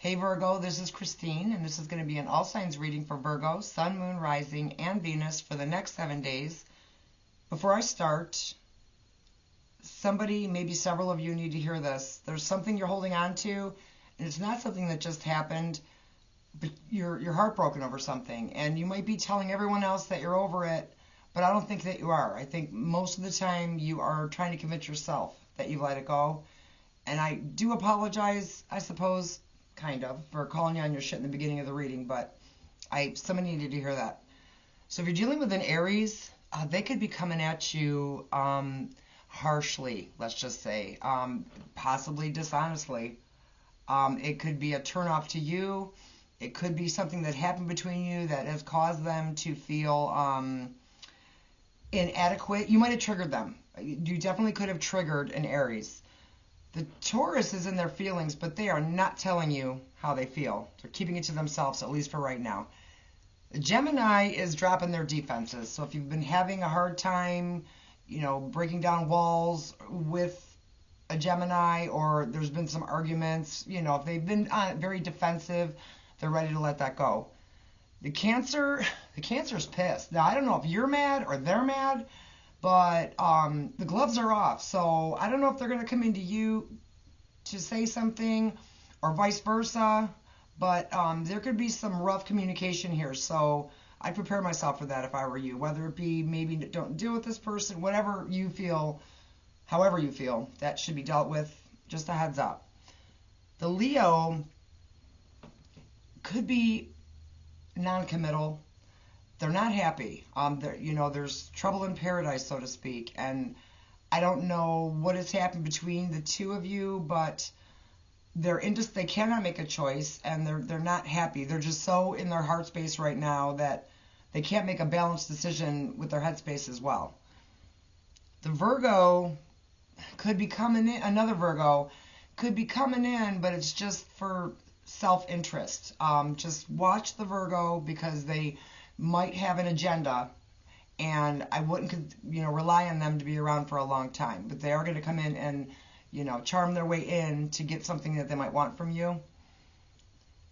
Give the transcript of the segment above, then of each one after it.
Hey Virgo, this is Christine, and this is going to be an all signs reading for Virgo, Sun, Moon, Rising, and Venus for the next 7 days. Before I start, somebody, maybe several of you, need to hear this. There's something you're holding on to, and it's not something that just happened, but you're heartbroken over something, and you might be telling everyone else that you're over it, but I don't think that you are. I think most of the time you are trying to convince yourself that you've let it go. And I do apologize, I suppose, kind of, for calling you on your shit in the beginning of the reading, but somebody needed to hear that. So if you're dealing with an Aries, they could be coming at you harshly, let's just say, possibly dishonestly. It could be a turnoff to you. It could be something that happened between you that has caused them to feel inadequate. You might have triggered them. You definitely could have triggered an Aries. The Taurus is in their feelings, but they are not telling you how they feel. They're keeping it to themselves, at least for right now. The Gemini is dropping their defenses. So if you've been having a hard time, breaking down walls with a Gemini, or there's been some arguments, if they've been very defensive, they're ready to let that go. The Cancer's pissed. Now, I don't know if you're mad or they're mad, but the gloves are off. So I don't know if they're going to come into you to say something or vice versa, but there could be some rough communication here. So I'd prepare myself for that if I were you, whether it be maybe don't deal with this person, whatever you feel, however you feel, that should be dealt with. Just a heads up. The Leo could be non-committal. They're not happy. There's trouble in paradise, so to speak. And I don't know what has happened between the two of you, but they cannot make a choice, and they're not happy. They're just so in their heart space right now that they can't make a balanced decision with their head space as well. The Virgo could be coming in. Another Virgo could be coming in, but it's just for self-interest. Just watch the Virgo, because they might have an agenda, and I wouldn't rely on them to be around for a long time, but they are going to come in and charm their way in to get something that they might want from you.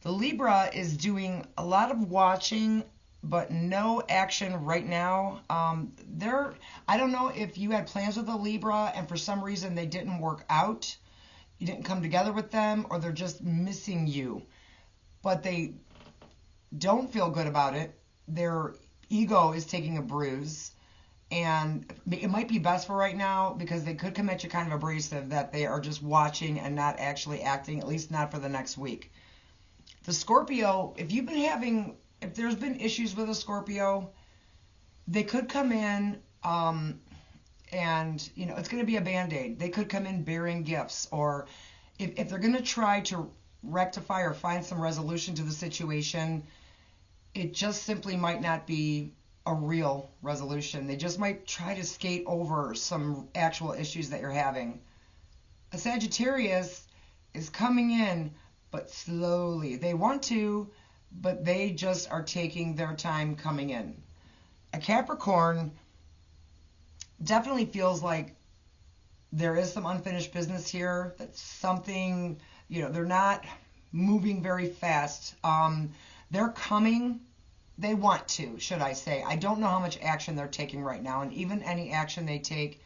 The Libra is doing a lot of watching but no action right now. I don't know if you had plans with the Libra and for some reason they didn't work out, you didn't come together with them, or they're just missing you, but they don't feel good about it. Their ego is taking a bruise, and it might be best for right now, because they could come at you kind of abrasive, that they are just watching and not actually acting, at least not for the next week. The Scorpio, if there's been issues with a Scorpio, they could come in and it's going to be a band-aid. They could come in bearing gifts, or if they're going to try to rectify or find some resolution to the situation, it just simply might not be a real resolution. They just might try to skate over some actual issues that you're having. A Sagittarius is coming in, but slowly. They want to, but they just are taking their time coming in. A Capricorn definitely feels like there is some unfinished business here. That's something, they're not moving very fast. They're coming. They want to, should I say. I don't know how much action they're taking right now, and even any action they take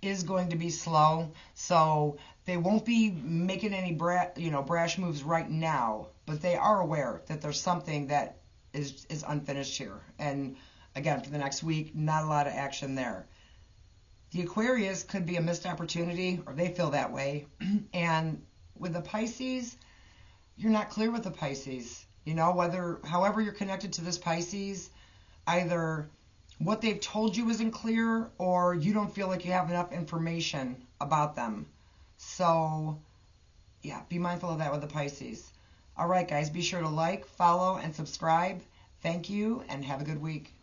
is going to be slow. So they won't be making any brash moves right now, but they are aware that there's something that is unfinished here. And again, for the next week, not a lot of action there. The Aquarius could be a missed opportunity, or they feel that way. And with the Pisces, you're not clear with the Pisces. However you're connected to this Pisces, either what they've told you isn't clear, or you don't feel like you have enough information about them. So, yeah, be mindful of that with the Pisces. All right, guys, be sure to like, follow, and subscribe. Thank you, and have a good week.